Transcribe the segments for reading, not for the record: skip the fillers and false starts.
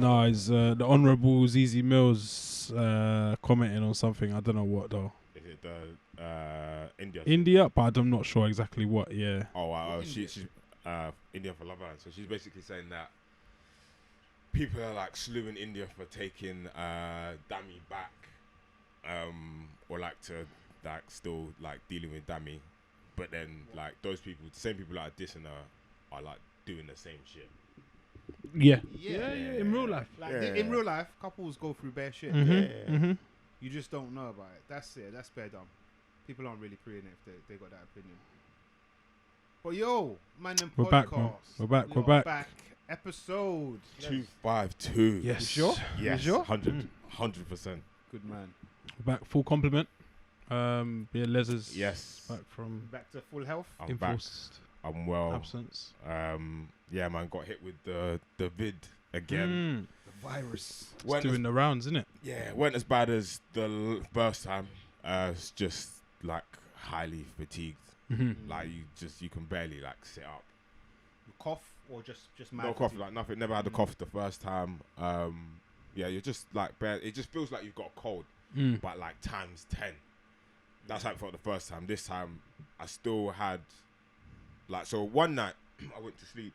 No, it's the Honourable Zizi Mills commenting on something. I don't know what though. Is it the India? India, but I'm not sure exactly what. Yeah. Oh, she's India for Love Island. So she's basically saying that people are like slewing India for taking Dami back, or like to like still like dealing with Dami, but then like those people, the same people that are dissing her, are like doing the same shit. Yeah. Yeah. In real life. Like in real life, couples go through bare shit. You just don't know about it. That's it. That's bare dumb. People aren't really preying if they got that opinion. But yo, Mandem We're podcast. back, man. We're back. Episode 252. Yes. You sure? Yes. You sure? 100%. Good man. We're back. Full complement. Yeah, Les is Yes. back from Back to full health. I'm back. enforced I'm well. absence. Yeah, man, got hit with the vid again. The virus. It's doing the rounds, isn't it? Yeah, weren't as bad as the first time. It's just like highly fatigued. Like you can barely like sit up. You cough or just mad? No cough, like nothing. Never had a cough the first time. Yeah, you're just like it just feels like you've got a cold, but like times 10. That's how it felt the first time. This time, I still had like one night I went to sleep.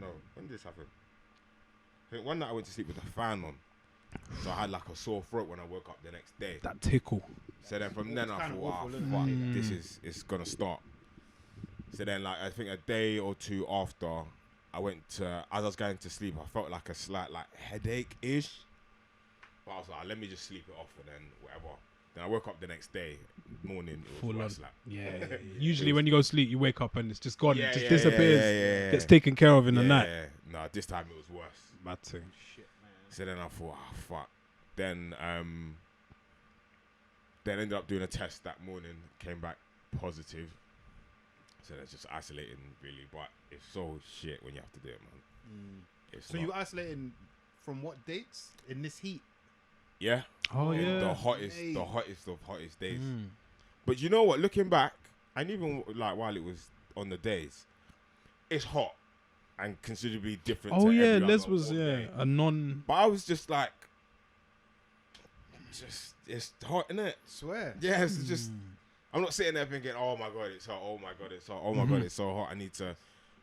No, when did this happen? I think one night I went to sleep with the fan on, so I had like a sore throat when I woke up the next day. That tickle. So then from then I It's thought, kinda fuck, awful, it's gonna start. So then like I think a day or two after, I went to, as I was going to sleep, I felt like a slight like headache-ish. But I was like, let me just sleep it off and then whatever. Then I woke up the next day, morning, it was worse, like. Yeah. Usually when you go to sleep, you wake up and it's just gone. Yeah, it just yeah, disappears. yeah. Gets taken care of in the night. Yeah. No, this time it was worse. Bad thing. Shit, man. So then I thought, fuck. Then ended up doing a test that morning, came back positive. So that's just isolating really, but it's so shit when you have to do it, man. It's So you isolating from what dates in this heat? Yeah. Oh, yeah. The hottest of hottest days. But you know what? Looking back, and even like while it was on the days, it's hot and considerably different. Oh to yeah, every Les other was warm day. a non. But I was just like, it's hot, innit? Swear. Yeah, it's just. I'm not sitting there thinking, oh my god, it's hot. Oh my god, it's hot. Oh my god, it's so hot. I need to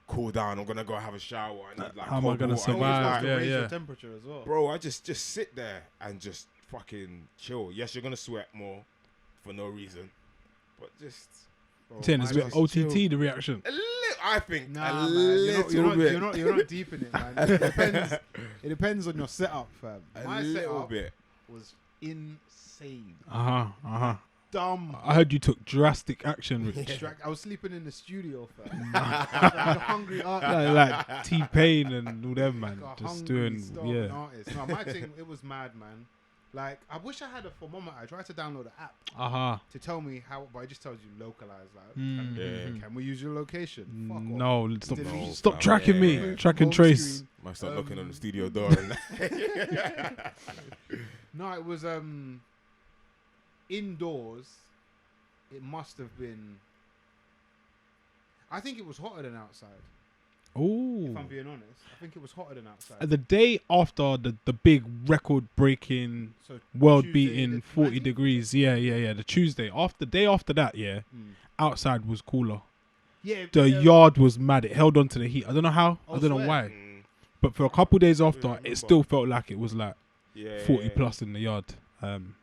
cool down. I'm gonna go have a shower. I need like How am I gonna water. survive? Raise Yeah. your temperature as well. Bro, I just sit there and just fucking chill. Yes, you're gonna sweat more for no reason, but just. Bro, Saying it's a mine bit was OTT chill. the reaction. A little, I think Nah, a man, little bit. you're not deep in it, man. It depends on your setup, fam. My little setup bit. was insane. Dumb. I heard you took drastic action, Rich. Distract. I was sleeping in the studio, fam. like a hungry artist. like T-Pain and all them, man. Like a Just hungry, doing, starving yeah. artist. No, my thing, it was mad, man. Like, I wish I had a thermometer. I tried to download the app to tell me how, but it just tells you localized. Like, can we use your location? Fuck off. No, stop, Delete. stop tracking me. Track and Home trace. screen. Might start knocking on the studio door. And No, it was indoors. It must have been. I think it was hotter than outside. Oh. If I'm being honest, I think it was hotter than outside. The day after the big record-breaking, So world-beating Tuesday, 40 the degrees. Yeah. The Tuesday. The day after that, outside was cooler. Yeah, The yard was mad. It held on to the heat. I don't know how. Oh, I don't know swear. why. But for a couple days after, it still felt like it was like 40 yeah. plus in the yard,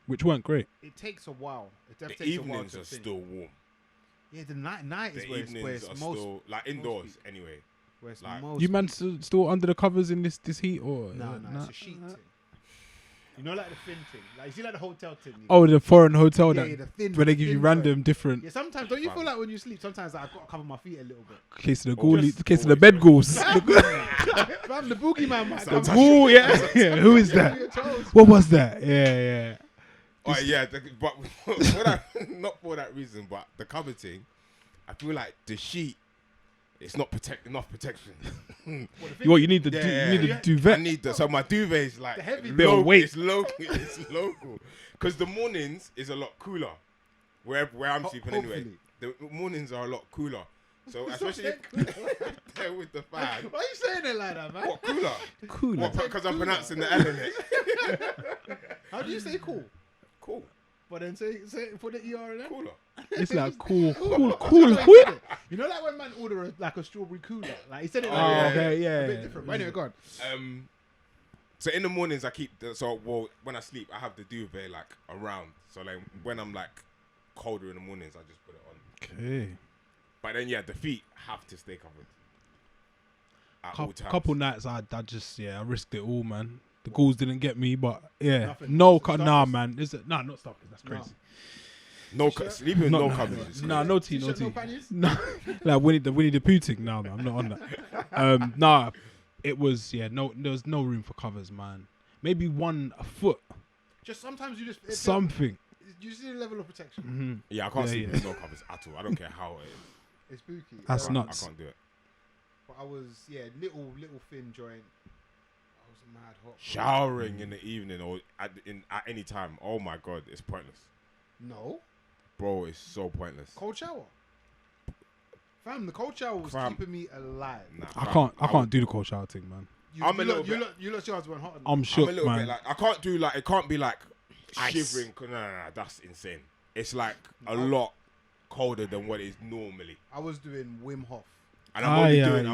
which weren't great. It takes a while. It The takes a while evenings to are finish. still warm. Yeah, the night is The where it's evenings are most. still like indoors anyway. Where it's like- most. You man still under the covers in this heat or? No, it's a sheet thing. You know, like the thin thing. Like, you see, like the hotel thing. Oh, the foreign hotel yeah, that the thin. where they the give you thin random different Yeah, sometimes don't you feel like when you sleep? Sometimes like, I've got to cover my feet a little bit. case of the Oh, ghoulie, just case of the always bed right. ghouls. Fam, the boogeyman might come. Ghoul, yeah. Who is that? Your toes. What was that? Yeah. Oh yeah, but for that, not for that reason, but the cover thing, I feel like the sheet, it's not enough protection. You need the duvet. I need so my duvet is like The heavy bit of weight. It's local. It's local. Because the mornings is a lot cooler. Where I'm sleeping anyway. hopefully. The mornings are a lot cooler. So especially there with the fan. Why are you saying it like that, man? What, cooler? Cooler. Because I'm pronouncing the L in it. How do you say cool? Cool. But then say put the ER in there. Cooler. It's like cool. You know, like when man order a strawberry cooler, like he said it. Oh, Like, okay, a yeah. bit different. But anyway, go on. So in the mornings I keep when I sleep I have the duvet like around. So like when I'm like colder in the mornings I just put it on. Okay. But then the feet have to stay covered. At all times. Couple nights I risked it all, man. The ghouls didn't get me, but yeah, Nothing. nah, man. Not stuffing. That's crazy. Sleeping with no covers. Nah, no tea, no T-shirt, no tea. panties? No, like Winnie the Pooh thing. No, man, I'm not on that. Nah, it was there was no room for covers, man. Maybe a foot, Just sometimes you just something. You see the level of protection. Mm-hmm. Yeah, I can't sleep with no covers at all. I don't care how it is. It's spooky. That's I nuts. can't do it. But I was little thin joint. I was mad hot. Showering in the evening or at any time. Oh my god, it's pointless. No. Bro, it's so pointless. Cold shower. Fam, the cold shower was keeping me alive. Nah, I can't do the cold shower thing, man. You lot yours weren't hot enough. I'm shook, I'm a little man. bit like I can't do like it can't be like Ice. shivering. No, that's insane. It's like a lot colder than what it is normally. I was doing Wim Hof. And I'm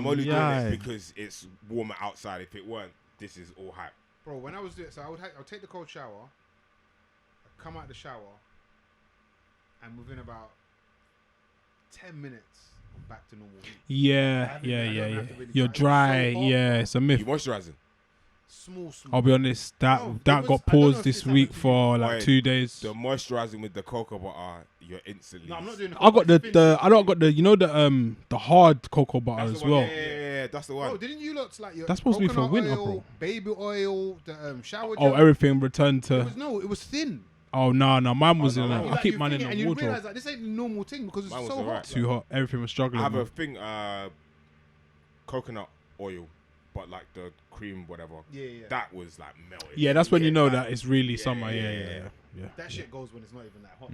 only doing it because it's warmer outside. If it weren't, this is all hype. Bro, when I was doing so I would take the cold shower, I'd come out the shower, and within about 10 minutes I'm back to normal heat. Yeah. You're dry. So It's a myth. You moisturising? Small. I'll be honest. That No, got I don't know paused if this this week happened to for you. like Wait, 2 days. The moisturising with the cocoa butter, you're instantly. No, I'm not doing. I got the hard cocoa butter That's as the one. well. Yeah, that's the one. Bro, didn't you look like your That's supposed to be for coconut winter, oil, bro. Baby oil, the shower Oh, gel. everything returned to. It was thin. Oh no, mine was no, in. no. I keep mine in and the you wardrobe. realize that this ain't the normal thing because it's Mine was so alright. hot. Too hot. Everything was struggling. I have man. a thing, coconut oil, but like the cream, whatever. Yeah. That was like melted. Yeah, that's when you know like- that it's really Yeah, summer. yeah. Yeah. That shit goes when it's not even that hot.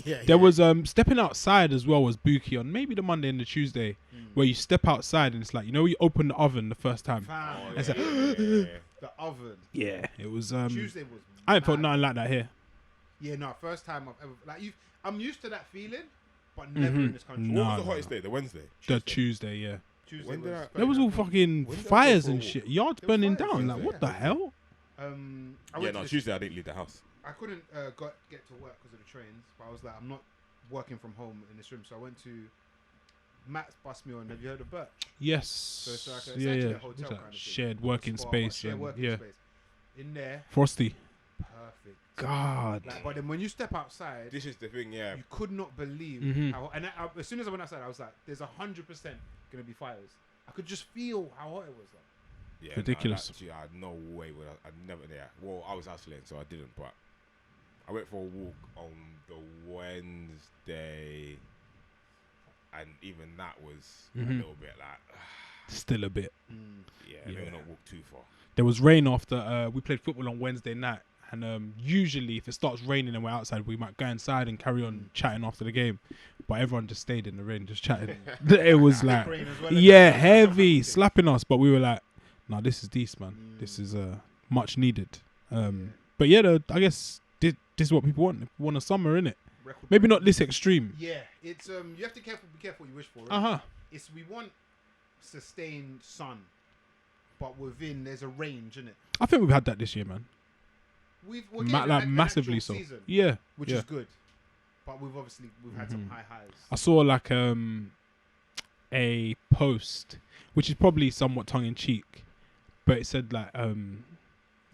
Yeah. There was stepping outside as well was booky on maybe the Monday and the Tuesday, where you step outside and it's like you open the oven the first time. Fam, Oh, It's yeah, like- yeah. the oven. Yeah, it was. Tuesday was. I ain't felt mad. nothing like that here. Yeah, no, first time I've ever I'm used to that feeling, but never in this country. No. What was No, the hottest day? The Wednesday. The Tuesday, yeah. Tuesday When was did I- There was all fucking When did I go fires for a and walk? shit. Yards There was burning fires, down. yeah, Like what yeah. the hell? I Yeah, went no, to Tuesday I didn't leave the house. I couldn't get to work because of the trains, but I was like, I'm not working from home in this room, so I went to Matt's bust me on. Have you heard of Birch? Yes. So it's like yeah. essentially Yeah. a hotel What's that? kind of thing. Shared working Spa, space. shared and- working yeah. space. In there, Frosty. perfect. God. Like, but then when you step outside, This is the thing, yeah. you could not believe Mhm. how. And as soon as I went outside, I was like, "There's 100% gonna be fires." I could just feel how hot it was. Like, Yeah, Ridiculous. No, I had no way. I'd never. Yeah. Well, I was isolating, so I didn't. But I went for a walk on the Wednesday, and even that was a Mhm. little bit like, Still a bit. yeah, Yeah. let me not walk too far. There was rain after we played football on Wednesday night, and usually if it starts raining and we're outside, we might go inside and carry on chatting after the game. But everyone just stayed in the rain, just chatting. It was like, rain as well, yeah, and- heavy, slapping us. But we were like, no, this is decent, man. This is much needed. But yeah, I guess this is what people want. They want a summer, innit? record Maybe not this extreme. Yeah, it's you have to be careful what you wish for. Uh huh. It's we want sustained sun, but within there's a range in it. I think we've had that this year, man. We're getting Like an massively actual so. season, Yeah, which yeah. is good. But we've had some high highs. I saw like a post, which is probably somewhat tongue in cheek, but it said like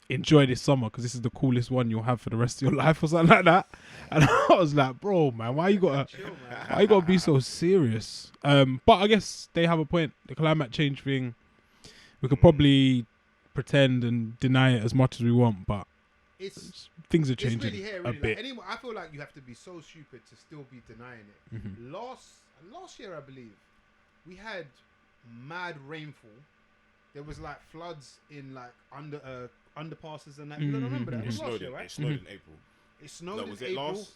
enjoy this summer because this is the coolest one you'll have for the rest of your life or something like that. And I was like, bro, man, why you gotta be so serious? But I guess they have a point. The climate change thing, we could probably pretend and deny it as much as we want, but things are changing It's really here, really. a bit. Like, I feel like you have to be so stupid to still be denying it. Mhm. Last year, I believe, we had mad rainfall. There was like floods in like underpasses and that. You don't remember that? It It was last snowed year, in, right? it snowed in April. It snowed No, in was it April. last?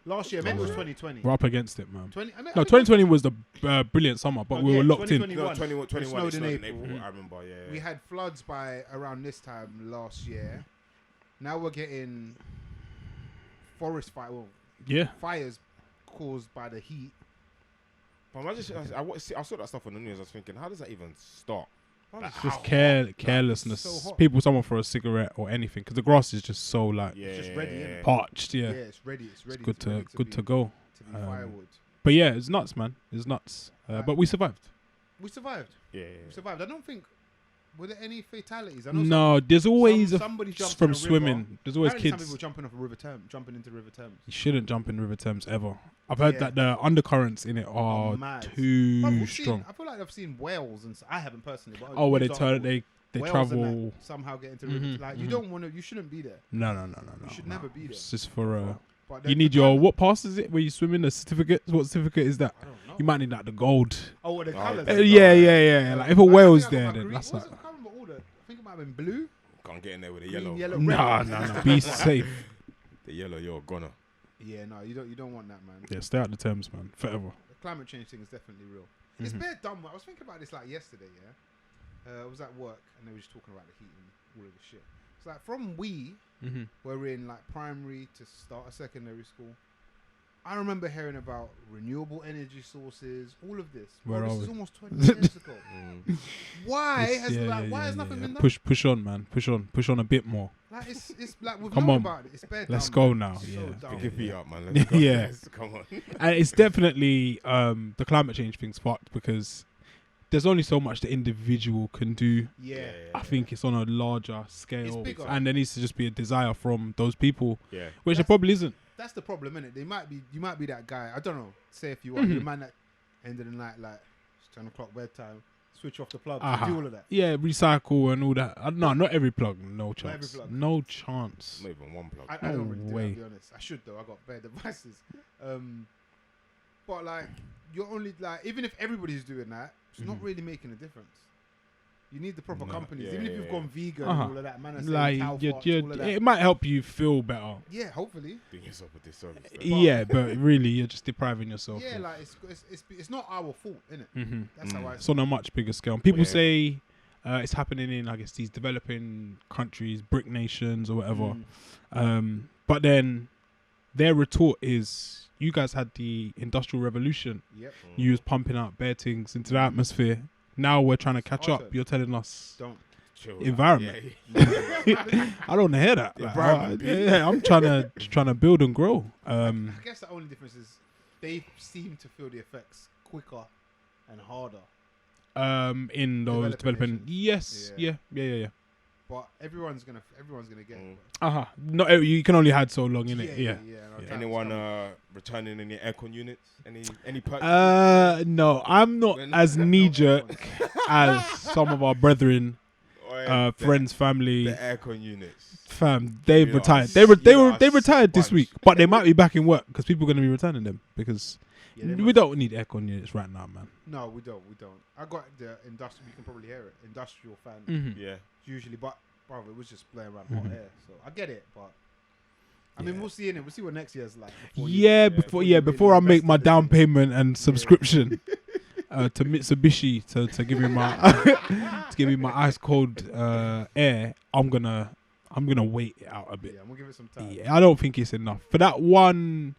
Last year, maybe it was 2020. We're up against it, man. 20, I mean, No, 2020 was the brilliant summer, but we were locked in. 2021. 21 It snowed in April. April. I remember, yeah. We had floods by around this time last year. Now we're getting forest fire. Well, Yeah. fires caused by the heat. But I saw that stuff on the news. I was thinking, how does that even start? It's just carelessness. so hot. People, someone for a cigarette or anything, because the grass is just so like Yeah, It's just ready, innit? parched. Yeah, It's ready. It's ready. good ready to go. To be firewood. But yeah, it's nuts, man. It's nuts. But we survived. We survived. Yeah. We survived. I don't think. Were there any fatalities? I know No, there's always somebody jumped in from a river. swimming. There's always Apparently kids. Some people jumping off a river Thames, jumping into River Thames. You shouldn't jump in River Thames ever. I've heard Yeah. that the undercurrents in it are mad. too But we've strong. I feel like I've seen whales, and I haven't personally. But Oh, where they example, they whales travel. and that somehow get into rivers. Mhm, Like you mhm. don't want to. You shouldn't be there. No. You should never be there. It's just for But you then need the your colour- what pass is it? Where you swim in a certificate? What certificate is that? I don't know. You might need like the gold. Oh, what the Oh, colours? Yeah. Like if a whale's there, then that's like. like. I can't remember all the. I think it might have been blue. Can't get in there with the Green, yellow. yellow, No. Be safe. The yellow, you're a goner. Yeah, no, you don't want that, man. Yeah, stay out the Thames, man. Forever. The climate change thing is definitely real. It's bare dumb. I was thinking about this like yesterday. Yeah, I was at work and they were just talking about the heat and all of the shit. It's like from we're in like primary to start a secondary school. I remember hearing about renewable energy sources, all of this. Where this are is we? almost 20 years ago. Why has nothing been done? Push on, man. Push on a bit more. Like it's like we've Come known on. about it. It's bare Let's dumb, go man. now. It's Yeah. so dumb. Pick your feet up, man. Let's go. Yeah. Yes, come on. And it's definitely the climate change thing's fucked because there's only so much the individual can do. Yeah. I think it's on a larger scale, bigger. and there needs to just be a desire from those people, Yeah. which there probably isn't. That's the problem, innit? You might be that guy. I don't know. Say if you are Mm-hmm. the man that end of the night, like it's 10 o'clock bedtime, switch off the plug, Uh-huh. do all of that. Yeah, recycle and all that. No, not every plug. No chance. every plug. No chance. Not even one plug. I don't really do way. that, to be honest. I should though. I got bare devices. But like you're only like even if everybody's doing that, it's not really making a difference. You need the proper companies. Yeah, Even if yeah, you've yeah. gone vegan Uh-huh. and all of that, man, Like cow farts, all of that. it might help you feel better. Yeah, hopefully. Doing yourself a disservice. Yeah, but really, you're just depriving yourself. Yeah, of- like it's not our fault, innit? Mhm. That's how I. It's on a much bigger scale. People Yeah. say it's happening in, I guess, these developing countries, brick nations or whatever. But then their retort is, you guys had the Industrial Revolution. Yep. You was pumping out bare things into the atmosphere. Now we're trying to catch our up. turn. You're telling us Don't. Chill, environment. Yeah. I don't wanna hear that. The Like, environment, yeah, I'm trying to build and grow. I guess the only difference is they seem to feel the effects quicker and harder. In those Developing developing. nations. Yes. Yeah. But everyone's gonna get it. No, you can only hide so long in it. Yeah. Anyone returning any aircon units? Any purchase? No, I'm not as knee jerk as some of our brethren, friends, family. The aircon units. Fam, they've You retired. are They retired this sponge. week, but they might be back in work because people are going to be returning them because we don't need aircon units right now, man. No, we don't. I got the industrial. You can probably hear it. Industrial fan Yeah. usually, but brother, it was just blowing around hot air. So I get it, but I mean, Yeah. we'll see in it. We'll see what next year's like. Before I make my invest in down the thing. payment and subscription to Mitsubishi to give me my to give me my ice cold air, I'm gonna wait it out a bit. Yeah, I'm gonna give it some time. Yeah, I don't think it's enough for that one.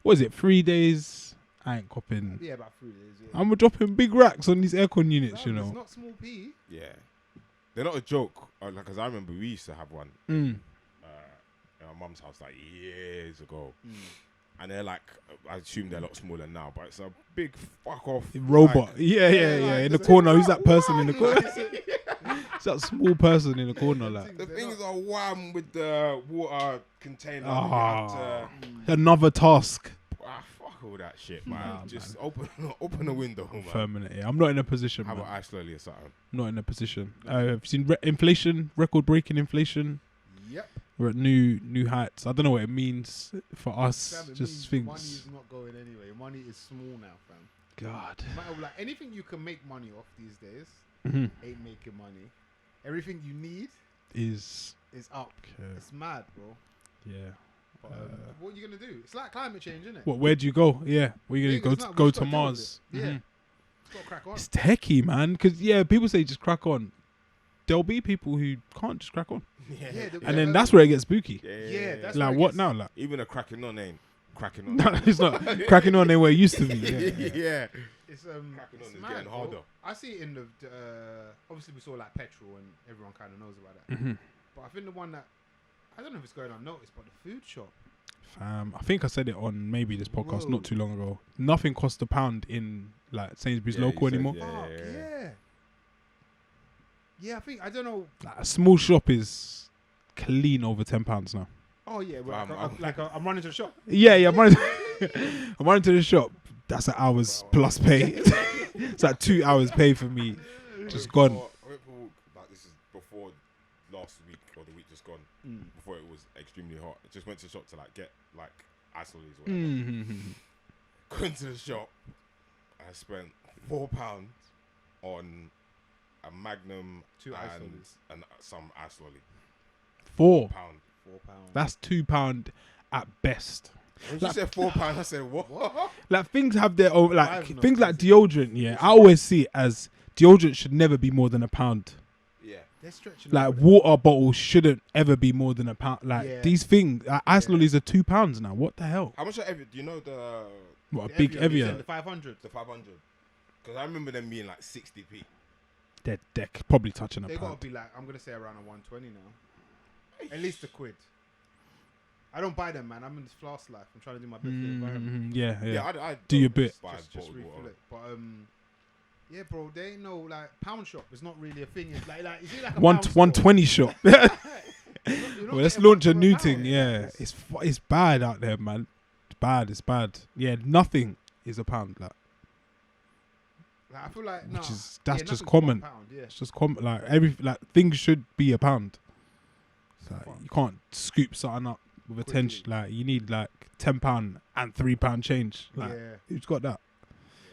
What is it? 3 days? I ain't copping. Yeah, about 3 days. Yeah. I'm dropping big racks on these aircon units, you It's know. not small P. Yeah. They're not a joke. Like, cause I remember we used to have one Mm. in our mum's house like years ago. And they're like, I assume they're a lot smaller now, but it's a big fuck off Robot. like- Yeah. In the it's corner. like, Who's that person in the "Why?" corner? It's that small person in the corner, like. The things are wham with the water container. Ah. You have to, Another task. fuck all that shit, man. Nah, Just open the window, man. Permanent. Yeah, I'm not in a position, Have man. an ice slowly or something. Not in a position. I've seen inflation, record-breaking inflation. Yep. We're at new heights. I don't know what it means for us. Fam, it Just means money things. is not going anyway. Money is small now, fam. God. No matter, like anything you can make money off these days Mhm. ain't making money. Everything you need Is is up. okay. It's mad, bro. Yeah. But, what are you gonna do? It's like climate change, isn't it? What? Where do you go? Yeah, where you Niggas, gonna we go just to gotta deal with Mars? it. Yeah, Mhm. got to crack on. It's techie, man. Because people say just crack on. There'll be people who can't just crack on, and then that's where it gets spooky. Yeah, that's Like where it what gets- now? Like Even a cracking on ain't cracking on. no, it's not cracking on where it used to be. Yeah. Yeah. It's Cracking on it's is mad, getting bro. harder. I see it in the obviously we saw like petrol and everyone kind of knows about that. Mhm. But I think the one that I don't know if it's going unnoticed, but the food shop. I think I said it on maybe this podcast Whoa. not too long ago. Nothing costs a pound in like Sainsbury's Yeah, local you said, anymore. Fuck yeah. Yeah, I think I don't know. Like, a small shop is clean over £10 now. Oh yeah, well, Fam, I'm running to the shop. Yeah, I'm running. I'm running to the shop. That's an hour's plus pay. It's like 2 hours pay for me. Just gone. Like this is before last week or the week just gone. Mm. Before it was extremely hot. I just went to the shop to like get like ice lollies or whatever. Mm-hmm. Going to the shop, I spent £4 on a Magnum 2 ice and lollies. some ice lolly. £4. £4. £4. That's £2 at best. When you said £4, I said what? Like things have their own. Like I've not things like seen deodorant. Yeah, I always see it as deodorant should never be more than £1. Yeah. They're stretching. Like over water bottles shouldn't ever be more than £1. Like Yeah. these things, ice Yeah. lollies are £2 now. What the hell? How much are do you know the What a the big Evian, Evian. the 500. the 500? Because I remember them being like 60p. They're probably touching a They gotta pound. be like I'm gonna say around a 120 now. At least a quid. I don't buy them, man. I'm in this flask life. I'm trying to do my bit for the environment. Yeah. I Do your don't bit. buy Just bottled refill water. it. But yeah, bro. They ain't no like pound shop. It's not really a thing. It's like is it like a One pound store? 120 shop. You're not Well, let's getting launch a one for new pound. thing. Yeah, it's bad out there, man. It's bad. Yeah, nothing is a pound. Like Like, I feel like Which nah. is- that's Yeah, just nothing's common. £1, yeah. it's just things should be a pound. Like, you can't scoop something up with a Quickly. 10. Like you need like £10 and £3 change. Like Yeah. who's got that?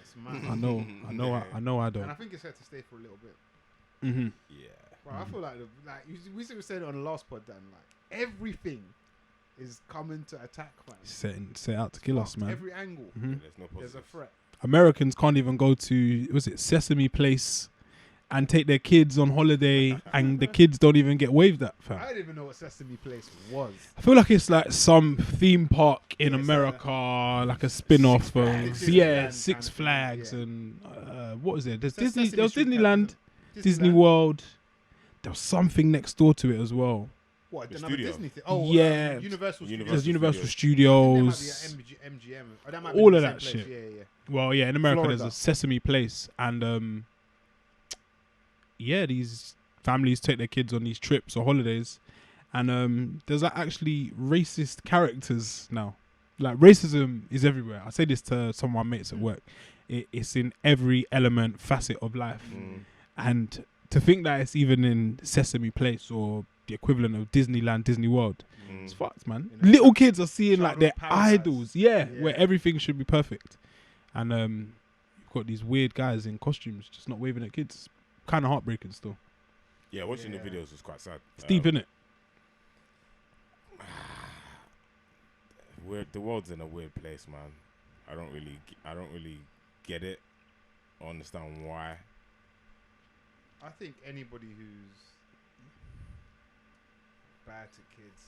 It's mad. I know. I know. I And I don't. think it's here to stay for a little bit. Mm-hmm. Yeah. Bro, I feel like we said it on the last pod, Dan. Like everything is coming to attack, man. Set out to kill us, Fucked, man. Every angle, Mhm. There's no there's a positives. threat. Americans can't even go to Sesame Place and take their kids on holiday, and the kids don't even get waved at, fam. I didn't even know what Sesame Place was. I feel like it's like some theme park in Yeah, it's America, like a spin-off. Six Flags, Six Disneyland kind of thing, Flags, yeah. and what was it? There's So Sesame there was Street kind Disneyland, of- Disney World. There was something next door to it as well. What? The Another studio. Disney thing? Oh, Yeah. Universal Studios. There's Universal Studios. I think Studios. there might be at MGM. Oh, that might All be of the that same place. shit. Yeah. Well, yeah, in America Florida. there's a Sesame Place, and yeah, these families take their kids on these trips or holidays, and there's like actually racist characters now. Like racism is everywhere. I say this to some of my mates at work. It's in every element, facet of life, and to think that it's even in Sesame Place or the equivalent of Disneyland, Disney World, it's fucked, man. In a Little kids are seeing like their childhood paradise. idols, yeah, where Yeah. everything should be perfect, and you've got these weird guys in costumes just not waving at kids. Kind of heartbreaking still. Yeah, watching Yeah. the videos was quite sad. It's deep, innit? The world's in a weird place, man. I don't really get it or understand why. I think anybody who's bad to kids.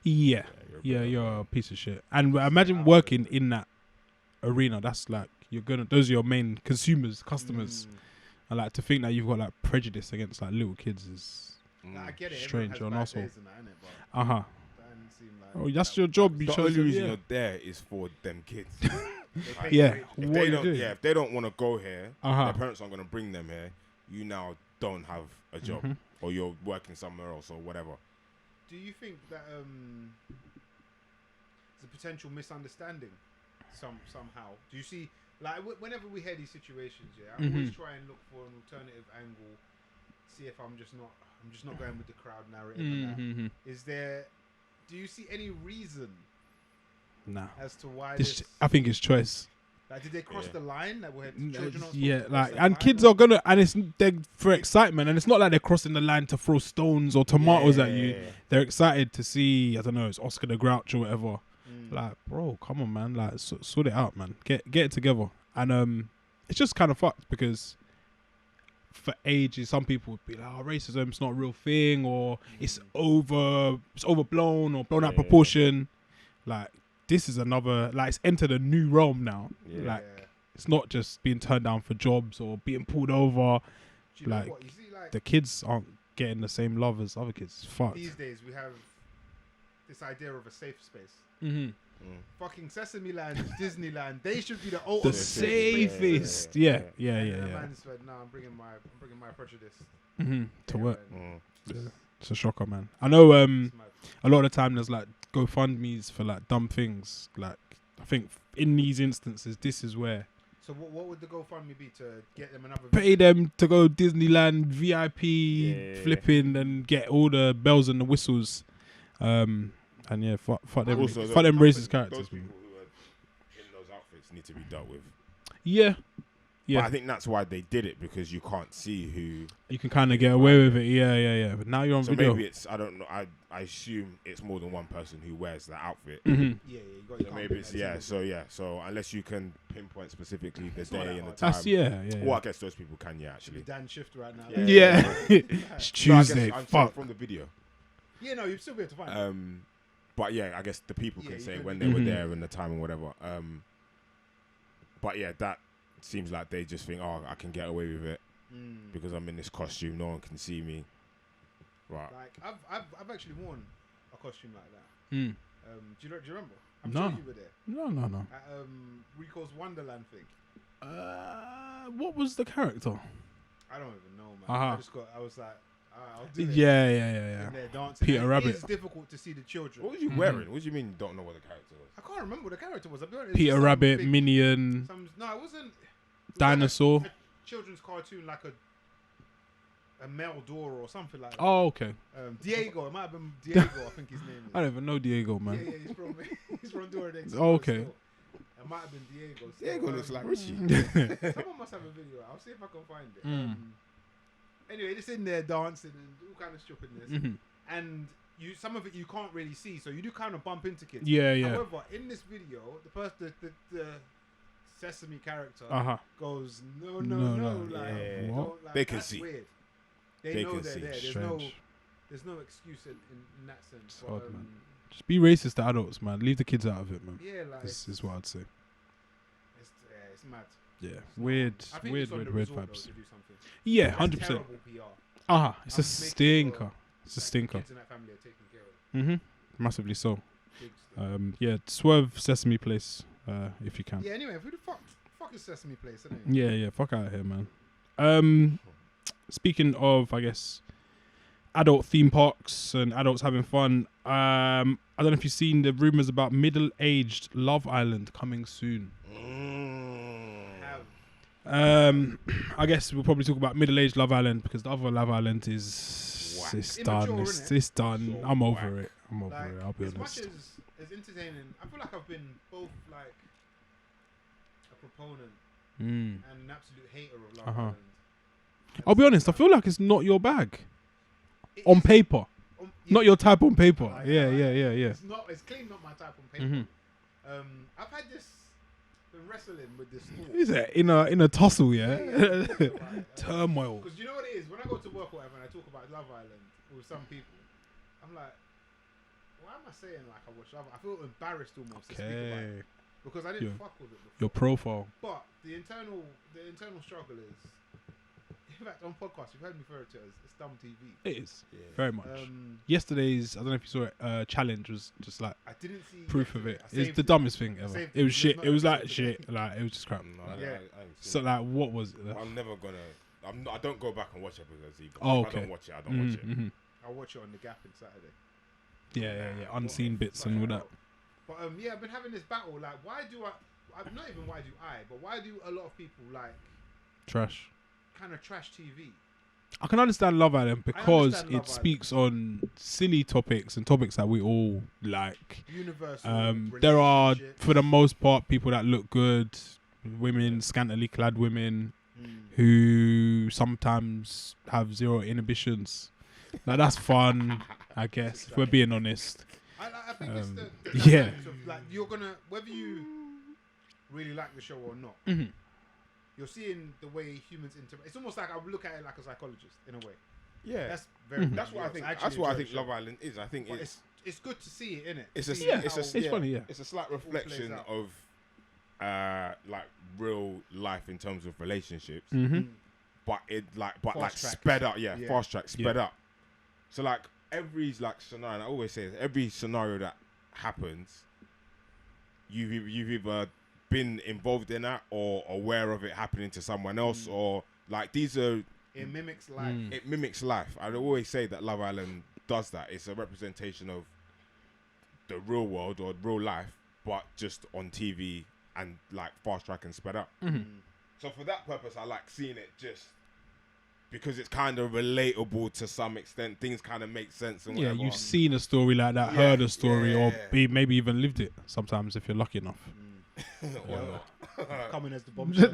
Yeah, you're a piece of shit. And imagine working in that arena. That's like those are your main consumers, customers. And like to think that you've got like prejudice against like little kids is Like, I get it. strange or everyone an has bad asshole. days and that, innit? But Uh huh. that didn't seem like. Oh, that's your job. You The chose only reason yeah. you're there is for them kids. They pay Yeah. great. If What they you don't, doing? if they don't want to go here, Uh-huh. their parents aren't going to bring them here. You now don't have a job, Mhm. or you're working somewhere else, or whatever. Do you think that there's a potential misunderstanding somehow? Do you see like whenever we hear these situations, I always Mhm. try and look for an alternative angle, see if I'm just not going with the crowd narrative. And that. Mhm. Is there? Do you see any reason Nah. as to why This, this? I think it's choice. Like, did they cross Yeah. the line? Like, were children not supposed Yeah, to cross like, that and line kids or- are gonna, and they're for excitement, and it's not like they're crossing the line to throw stones or tomatoes at you. Yeah. They're excited to see, I don't know, it's Oscar the Grouch or whatever. Mm. Like, bro, come on, man, like, sort it out, man. Get it together. And it's just kind of fucked because for ages, some people would be like, "Oh, racism's not a real thing," or it's overblown or blown out Yeah. proportion. Like, this is another, like, it's entered a new realm now. Yeah. Like, it's not just being turned down for jobs or being pulled over. Do you know like, what? You see, like, The kids aren't getting the same love as other kids. It's fucked. these days we have this idea of a safe space. Mm-hmm. Fucking Sesame Land, Disneyland, they should be the The ultimate safest. Yeah. Yeah. And the man said, "No, I'm bringing my prejudice To work. and Yeah. It's a shocker, man. I know. it's mad." A lot of the time there's like GoFundMe's for like dumb things. Like, I think in these instances, this is where So what would the GoFundMe be to get them another? pay them to go Disneyland VIP Yeah. flipping and get all the bells and the whistles. And yeah, fuck them, Also, fuck them those racist characters. Those Man. people who are in those outfits need to be dealt with. Yeah, But I think that's why they did it, because you can't see who. you can kind of get away with it. Yeah. But now you're on So video. maybe it's, I don't know. I assume it's more than one person who wears that outfit. Mhm. Yeah, you got. So maybe it's So unless you can pinpoint specifically the It's not day that and the hard. time. That's yeah. Well, I guess those people can, yeah, Should be actually. Dan Shift right now. Yeah. It's No, I guess Tuesday. I'm saying Fuck. from the video. Yeah, no, you'd still be able to find it. But yeah, I guess the people Yeah, can you say can- when they were Mhm. there and the time and whatever. But yeah, that seems like they just think, oh, I can get away with it because I'm in this costume. No one can see me. Right. Like I've actually worn a costume like that. Mm. Do you remember? I'm No. sure you were there No. at Rico's Wonderland thing. What was the character? I don't even know, man. Uh-huh. I was like, I'll do it. Yeah. And they're dancing. Peter And Rabbit. It's difficult to see the children. What was you wearing? What do you mean you don't know what the character was? I can't remember what the character was. I'll be honest, it's Peter just some Rabbit, big- Minion, No, it wasn't. It was Dinosaur. Like a children's cartoon, like a male Dora or something like that. Oh, okay. Diego. It might have been Diego. I think his name is. I don't even know Diego, man. Yeah, he's from Dora the Explorer. Oh, okay. still. It might have been Diego. So, Diego looks like Richie. Someone must have a video. I'll see if I can find it. Mm. Anyway, it's in there dancing and all kind of stupidness. Mhm. And some of it you can't really see, so you do kind of bump into kids. Yeah. However, in this video, the Sesame character Uh-huh. goes no, No. like, Yeah. don't, What? like, They can that's see. Weird. They They know can they're see. there. Strange. There's no excuse in that sense. It's But, odd, man. Just be racist to adults, man. Leave the kids out of it, man. yeah, like This is what I'd say. it's mad. Yeah. It's Weird I think it's on the weird resort, though, vibes. to do something. Yeah, That's 100%. terrible PR. It's I'm a making stinker. sure It's a that stinker. Kids in that family are taken care of. Massively so. Big stuff. Yeah, swerve Sesame Place, if you can. Yeah. Anyway, who the fuck is Sesame Place? Isn't it? Yeah, fuck out of here, man. Speaking of, I guess, adult theme parks and adults having fun, I don't know if you've seen the rumors about middle-aged Love Island coming soon. I guess we'll probably talk about middle-aged Love Island because the other Love Island is Whack. it's Immature, done. innit? It's done. So I'm over whack. it. I'm over Like, it. I'll be as honest. much as entertaining, I feel like I've been both like a proponent Mm. and an absolute hater of Love Uh-huh. Island. I'll be honest. I feel like it's not your bag It on is- paper. yeah, Not your type on paper. like, Yeah. It's not. It's clearly not my type on paper. Mhm. I've had this been wrestling with this thought. Is it in a tussle? Yeah. Right, Turmoil. Because you know what it is? When I go to work or whatever and I talk about Love Island with some people, I'm like, why am I saying like I watch Love Island? I feel embarrassed almost to speak about it Okay. because I didn't Yeah. fuck with it before. Your profile. But the internal struggle is, in fact, on podcasts, you've heard me refer to it as dumb TV. It is Yeah. very much. Yesterday's, I don't know if you saw it. Challenge was just like I didn't see proof of it. I It's saved the it. dumbest thing ever. saved It it. was shit. Not It was like saved it. shit. Like it was just crap. No, Like, Yeah. I ain't so seen like, what was it? it. I'm never gonna. I don't go back and watch episodes either. Oh, If I okay. don't watch it. I don't watch it. Mhm. I'll watch it on the Gap on Saturday. Yeah. Unseen bits and all that. But I've been having this battle. Like, why do not even why do I, but why do a lot of people like Trash. kind of trash TV? I can understand Love Island because understand it Love Island. speaks on silly topics and topics that we all like. Universal. There are, relationships. for the most part, people that look good, women, scantily clad women who sometimes have zero inhibitions. Like, that's fun, I guess, if we're being honest. I think it's the yeah. dynamics of, like, you're gonna, whether you really like the show or not, you're seeing the way humans interact. It's almost like I would look at it like a psychologist in a way. Yeah, That's very. that's what I think. That's what I think Love Island is. I think it's good to see it, innit? It's it's funny. Yeah, it's a slight reflection of like real life in terms of relationships, but sped up. Yeah, fast track, sped up. So like every like scenario, and I always say this, every scenario that happens, you've either been involved in that or aware of it happening to someone else, or like these are. It mimics life. It mimics life. I always say that Love Island does that. It's a representation of the real world or real life, but just on TV and like fast track and sped up. So for that purpose, I like seeing it just because it's kind of relatable to some extent. Things kind of make sense. And whatever. You've seen a story like that, heard a story, or maybe even lived it sometimes if you're lucky enough. Coming as the bombshell.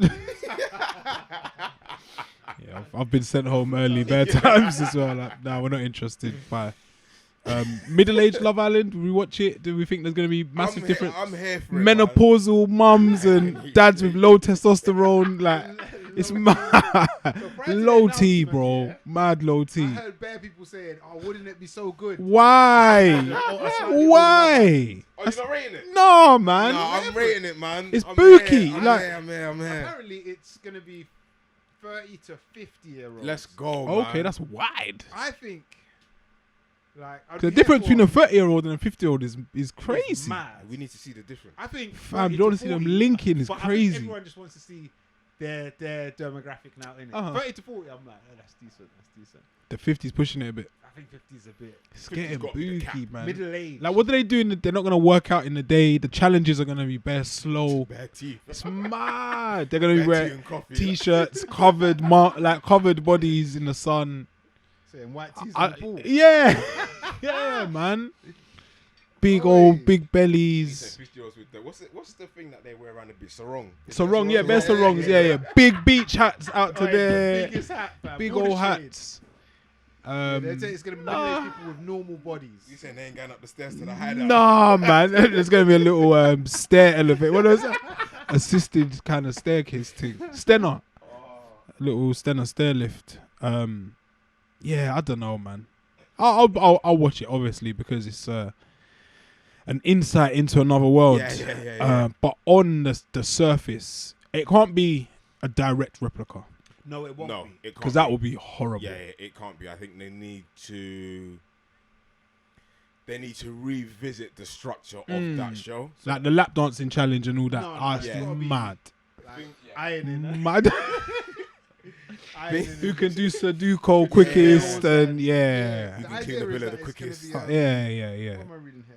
Yeah, I've been sent home early bare times as well. Like, nah, we're not interested. Bye. Middle-aged Love Island, do we watch it? Do we think there's going to be massive difference? I'm here for menopausal mums and dads with low testosterone. Like, it's mad. Low T, bro. Yeah. Mad low T. I heard bare people saying, "Oh, wouldn't it be so good?" Why? Why? Oh, you're not rating it? No, man. No, I'm rating it, man. It's I'm spooky. Here. I'm here. Apparently, it's going to be 30 to 50-year-olds. Let's go, man. Okay, that's wide. I think, like, The difference between a 30-year-old and a 50-year-old is crazy. Mad. We need to see the difference. I think Fam, you don't want to see them linking is but crazy. I think everyone just wants to see their demographic now, innit? 30 to 40, I'm like, oh, that's decent. The 50's pushing it a bit. I think 50's a bit. It's getting booky, man. Middle age. Like, what do they do? They're not going to work out in the day. The challenges are going to be bare slow. Bare teeth. It's mad. They're going to be Bare tea wearing and coffee. T-shirts, covered covered bodies in the sun. Saying white tees on the pool. Yeah. Yeah, man. Big bellies. What's the thing that they wear around the beach? Sarong. Sarong, yeah, bare sarongs, yeah. Big beach hats out to there. The biggest hat, fam. Big All the old shades. hats. They say it's going to be middle-aged people with normal bodies. You saying they ain't going up the stairs to the hideout? Nah, man. There's going to be a little stair elevator. What was that? Assisted kind of staircase thing. Stenner. Little Stenner stair lift. Yeah, I don't know, man. I'll watch it, obviously, because it's an insight into another world. Yeah. But on the surface, it can't be a direct replica. No, it won't be. Because that would be horrible. Yeah, it can't be. I think they need to revisit the structure of that show. Like the lap dancing challenge and all that. Mad. Like, ironing. Mad. Who can do Sudoku quickest and Who can clean the pillow the quickest. Yeah. What am I reading here?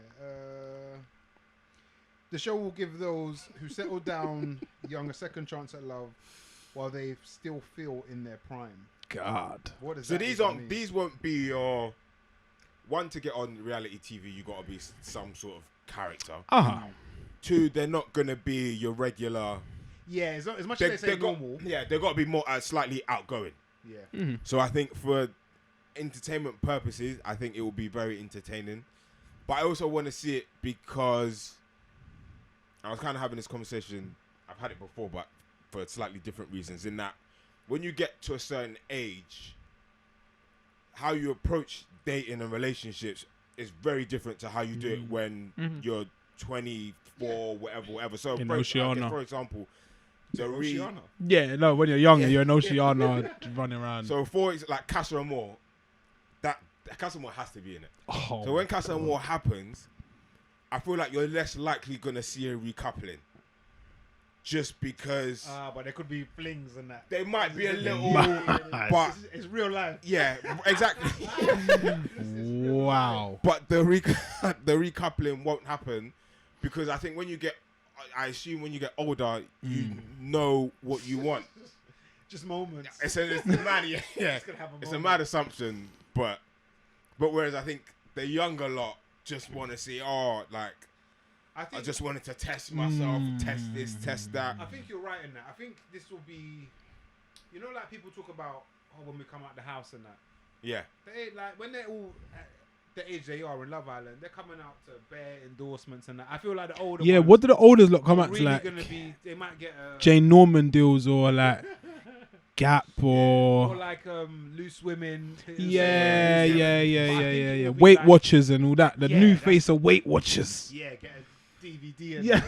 The show will give those who settle down young a second chance at love while they still feel in their prime. God. What does So that these won't be your one to get on reality TV. You got to be some sort of character. Two, they're not gonna be your regular. Yeah, as much as they say normal. They got to be more slightly outgoing. Yeah. So I think for entertainment purposes, I think it will be very entertaining. But I also want to see it because I was kind of having this conversation. I've had it before, but for slightly different reasons. In that, when you get to a certain age, how you approach dating and relationships is very different to how you do it when you're 24, whatever. So, for example, when you're younger, you're an Oceana running around. So, for like Casa Amor, that Casa Amor has to be in it. So when Casa Amor happens, I feel like you're less likely gonna see a recoupling. Just because but there could be flings and that. They might be a little but it's real life. Yeah, exactly. Wow. But the recoupling won't happen because I think I assume when you get older, you know what you want. Just moments. It's mad, it's a mad assumption, but whereas I think the younger lot just want to see, like, I just wanted to test myself, test this, test that. I think you're right in that. I think this will be, you know, like people talk about when we come out the house and that. Yeah. They like when they're all at the age they are in Love Island, they're coming out to bare endorsements and that. I feel like the older ones what do the oldest lot come are out really to, like gonna be? They might get a Jane Norman deals or like Gap or like Loose Women. yeah. But I think it will be Weight like- Watchers and all that. The Yeah, new that's- face of Weight Watchers. Yeah, get a DVD. And Yeah.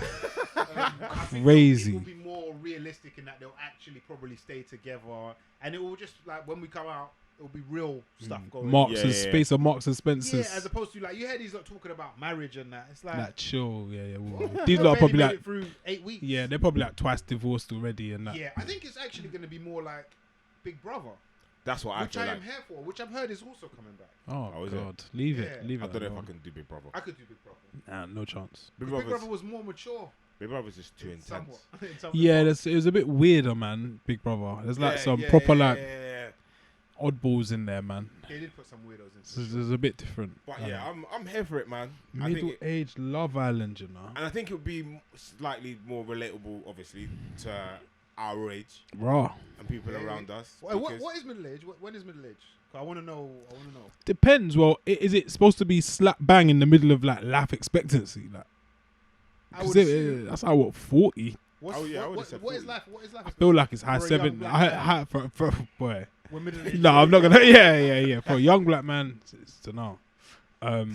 I think Crazy. It will be more realistic in that they'll actually probably stay together, and it will just like when we come out, it will be real stuff going. Marks Yeah, and yeah. Space of Marks and Yeah, Spencer's. as opposed to like you hear these lot talking about marriage and that. It's like Like chill, yeah. well, These they lot are probably made like, it through 8 weeks. yeah, they're probably like twice divorced already and that. Yeah, I think it's actually going to be more like Big Brother, That's what I which feel I like. am here for, which I've heard is also coming back. Oh is it? God, leave Yeah. it, leave I it. don't know if I alone. can do Big Brother. I could do Big Brother. Nah, no chance. Big Big Brother Brother's, was more mature. Big Brother's just too intense. Somewhat. In some Yeah, regards. it was a bit weirder, man. Big Brother. There's like Yeah, some yeah, proper yeah, like yeah. oddballs in there, man. They did put some weirdos in. So there's a bit different. But yeah, I'm here for it, man. I think it, Middle-aged Love Island, you know. and I think it would be slightly more relatable, obviously, to our age Raw. and people Yeah, around us. What because- is middle age? When is middle age? I want to know. Depends. Well, is it supposed to be slap bang in the middle of like life expectancy? Like, I 'cause would assume- that's like what 40. What's, Oh, yeah, I what, would've said what is 40. life? What is life? I feel like it's high For a young 7. black High, man. for boy. We're middle age. No, I'm not gonna. Yeah. For a young black man, it's to know.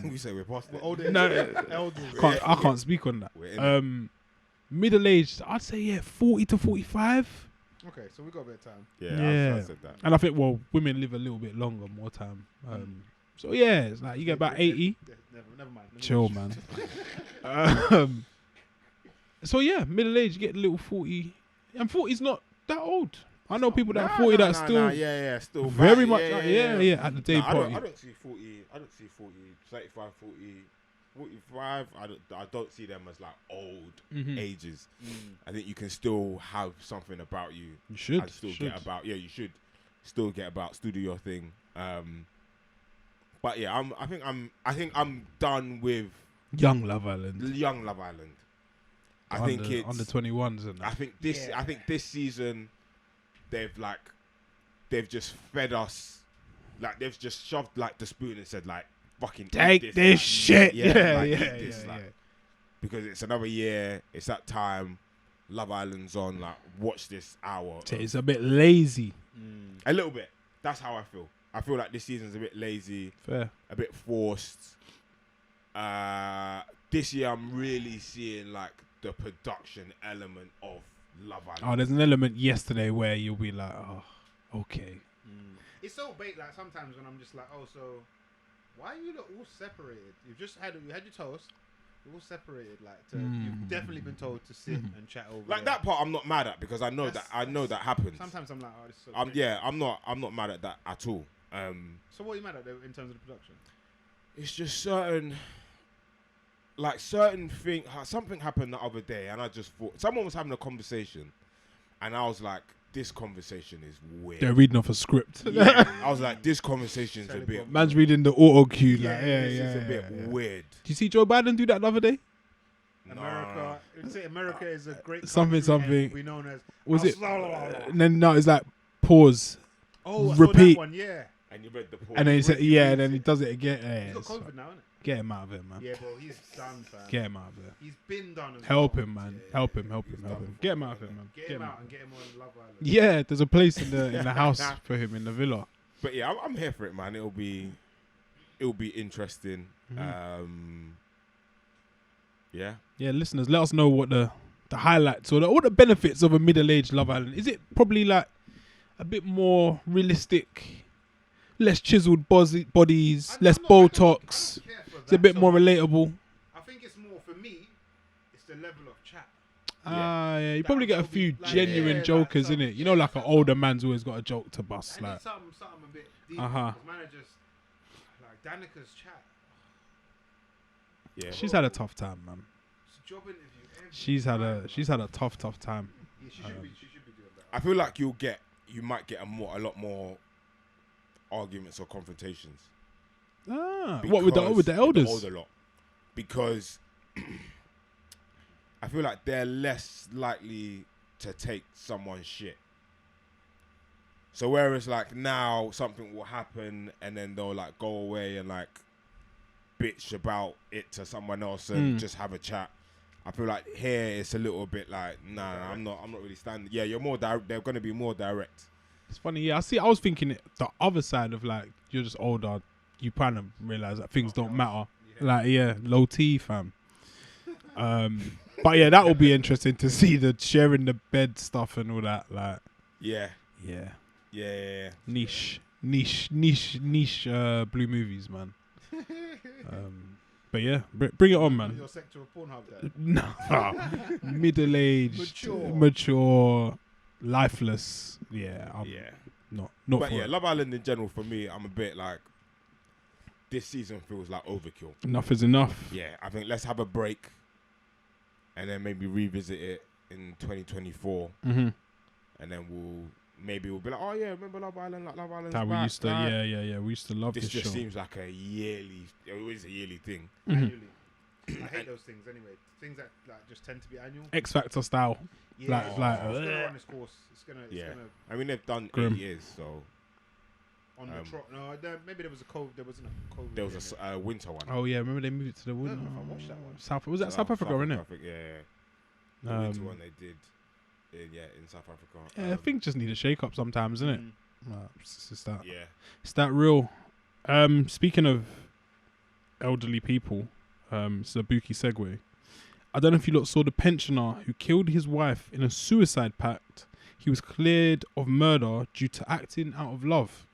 we say we're past We're it. older. No, elders. I can't speak on that. We're in it. Middle aged, I'd say 40 to 45. Okay, so we got a bit of time. Yeah, I said that. And I think women live a little bit longer, more time. So yeah, it's like you get about 80. Never mind. Chill, man. So yeah, middle age, you get a little 40, and 40's not that old. I know people that are 40 that are still still very bad. much at the day Nah, party. I don't see 40. I don't see 40, 35, 40, 45. I don't see them as like old Mhm. ages. I think you can still have something about you. You should. And still get about. Yeah, you should still get about. Still do your thing. But yeah, I think I'm done with Young Love Island. Young Love Island. I think it's under 21s and I that. think this. Yeah. I think this season, they've just fed us, like they've just shoved like the spoon and said like, "Fucking eat Take this, this like, shit. yeah, Yeah, like, yeah, eat this, yeah, like, yeah. because it's another year. It's that time. Love Island's on. Like, watch this hour. So it's a bit lazy. A little bit. That's how I feel. I feel like this season's a bit lazy, Fair. a bit forced. This year I'm really seeing like the production element of Love Island. Oh, there's an element yesterday where you'll be like, oh, okay. It's so bait. Like sometimes when I'm just like, oh, so why are you lot all separated? You had your toast. You're all separated. Like you've definitely been told to sit and chat over. Like there. that part, I'm not mad at because I know that happens. Sometimes I'm like, oh, this is so bait. Yeah, I'm not mad at that at all. So what are you mad at though, in terms of the production? It's just something happened the other day, and I just thought someone was having a conversation, and I was like, this conversation is weird. They're reading off a script. Yeah, I was like, this conversation's a bit. Man's reading the auto cue. Like, This is a bit weird. Did you see Joe Biden do that the other day? America, I'd say America is a great Something, country something. and we known as. Was it? And then no, it's like pause, Oh, I saw repeat. that one, yeah. And you read the pause. and then he said, yeah, and then he does it again. Yeah, He's got it's COVID fine. now, isn't it? Get him out of it, man. Yeah, bro, he's done, fam. Get him out of it. He's been done. As Help well. him, man. Yeah, Help yeah, him. Help he's him. done Help him. before. Get him out of it, man. Get him out and get him on Love Island. Yeah, there's a place in the house for him in the villa. But yeah, I'm here for it, man. It'll be interesting. Yeah. Yeah, listeners, let us know what the highlights or all the benefits of a middle-aged Love Island. Is it probably like a bit more realistic, less chiseled bodies, less Botox? It's a bit more relatable. I think it's more for me. It's the level of chat. Yeah, you probably get a few Like, genuine yeah, jokers like in it. You know, like an older man's always got a joke to bust. I need Like, something a bit deep. Uh-huh. Man, I just like Danica's chat. Yeah. she's had a tough time, man. It's a job interview. every She's had time, a tough time. Yeah, she should be doing that. I feel like you might get a lot more arguments or confrontations. What with the Because- elders? With the older lot. Because I feel like they're less likely to take someone's shit. So whereas like now something will happen and then they'll like go away and like bitch about it to someone else and just have a chat. I feel like here it's a little bit like nah, I'm not really standing. Yeah, you're more direct. They're gonna be more direct. It's funny, yeah. I was thinking the other side of like you're just older. You kind of realize that things don't matter. Yeah. Like low T, fam. But yeah, that will be interesting to see the sharing the bed stuff and all that. Like Yeah. Niche blue movies, man. But yeah, bring it on, man. Your sector of Pornhub there. No, middle-aged, mature, lifeless. Yeah, not. But for yeah, it. Love Island in general for me, I'm a bit like this season feels like overkill. Enough is enough. Yeah, I think let's have a break and then maybe revisit it in 2024, and then we'll be like, oh yeah, remember Love Island? Like Love Island's That we back, used to, yeah, we used to love this just show. seems like it is a yearly thing. Annually. I hate those things anyway. Things that like just tend to be annual. X Factor style. Yeah, Like, it's gonna run its course. It's gonna. I mean, they've done Grim. 8 years, so. On the trot. No, maybe there was a COVID. There wasn't a COVID. There was a winter one. Oh yeah, remember they moved it to the winter. I don't know if I watched that one. Was that South Africa, wasn't it? Yeah. The winter one they did. In South Africa. Yeah, I think just need a shake up sometimes, isn't it? It's that. Yeah. It's that real. Speaking of elderly people, it's a Buki segue. I don't know if you lot saw the pensioner who killed his wife in a suicide pact. He was cleared of murder due to acting out of love.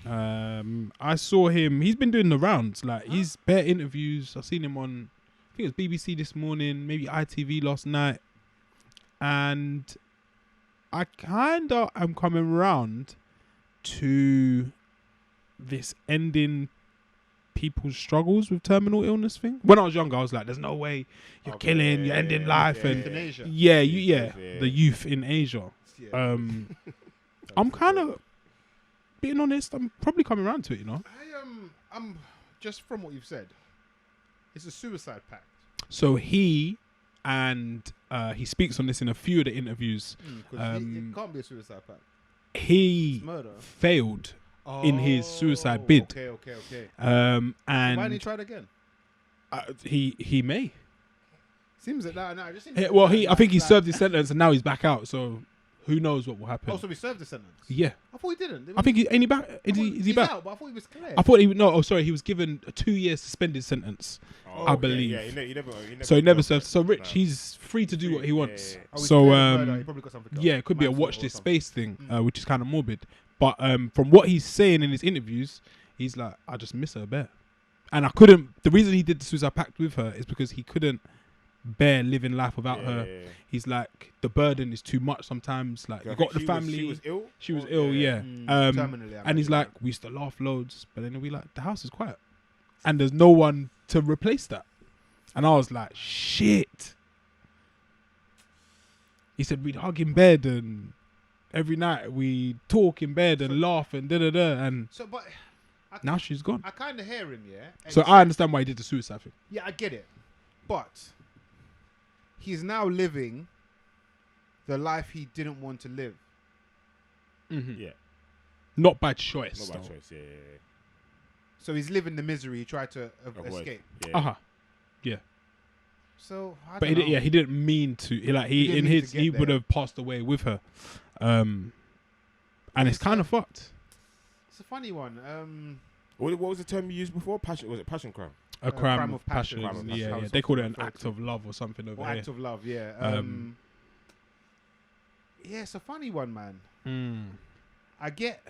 I saw him. He's been doing the rounds. Like he's bare interviews. I've seen him on, I think it was BBC this morning, maybe ITV last night. And I kind of am coming around to this ending people's struggles with terminal illness thing. When I was younger, I was like, "There's no way you're killing, you're ending life," and Euthanasia. the youth in Asia. Yeah. I'm kind of being honest. I'm probably coming around to it, you know. I'm just from what you've said. It's a suicide pact. So he speaks on this in a few of the interviews. It can't be a suicide pact. He It's murder. failed in his suicide bid. Okay. And Why didn't he try it again? he may. Seems that no, it just seems. I think he served his sentence and now he's back out. So who knows what will happen? Oh, so he served the sentence. Yeah, I thought he didn't. I think ain't he back? Is he back? Out, but I thought he was clear. I thought he was given a 2-year suspended sentence. I believe. Yeah, he never So he never served. So Rich, he's free to do what he wants. Oh, he's So clear of murder. He probably got something else. yeah, it could be a Manslaughter watch or this something. space thing, which is kind of morbid. But from what he's saying in his interviews, he's like, I just miss her bare. And I couldn't. The reason he did the suicide pact with her is because he couldn't bear living life without her. Yeah. He's like, the burden is too much sometimes. Like, you got the family. She was ill. She was ill, yeah. Terminally, I And he's imagine. like, we used to laugh loads, but then we like, the house is quiet, and there's no one to replace that. And I was like, shit. He said we'd hug in bed and every night we talk in bed and laugh and da-da-da. And So, but now she's gone. I kind of hear him, yeah. And So I understand why he did the suicide thing. yeah, I get it, but he's now living the life he didn't want to live. Yeah. Not by choice. Not by though. choice. Yeah. So he's living the misery he tried to Avoid. escape. Yeah. Uh-huh. Yeah. So, I But don't know. he didn't mean to. He didn't mean to he get would there. have passed away with her. And it's kind of fucked. It's a funny one. What was the term you used before? Passion? Was it passion crime? A crime of passion. Crime of passion. Yeah, How yeah. it's They called it an often act referred of love or something over Or here. act of love, yeah. Yeah, it's a funny one, man. I get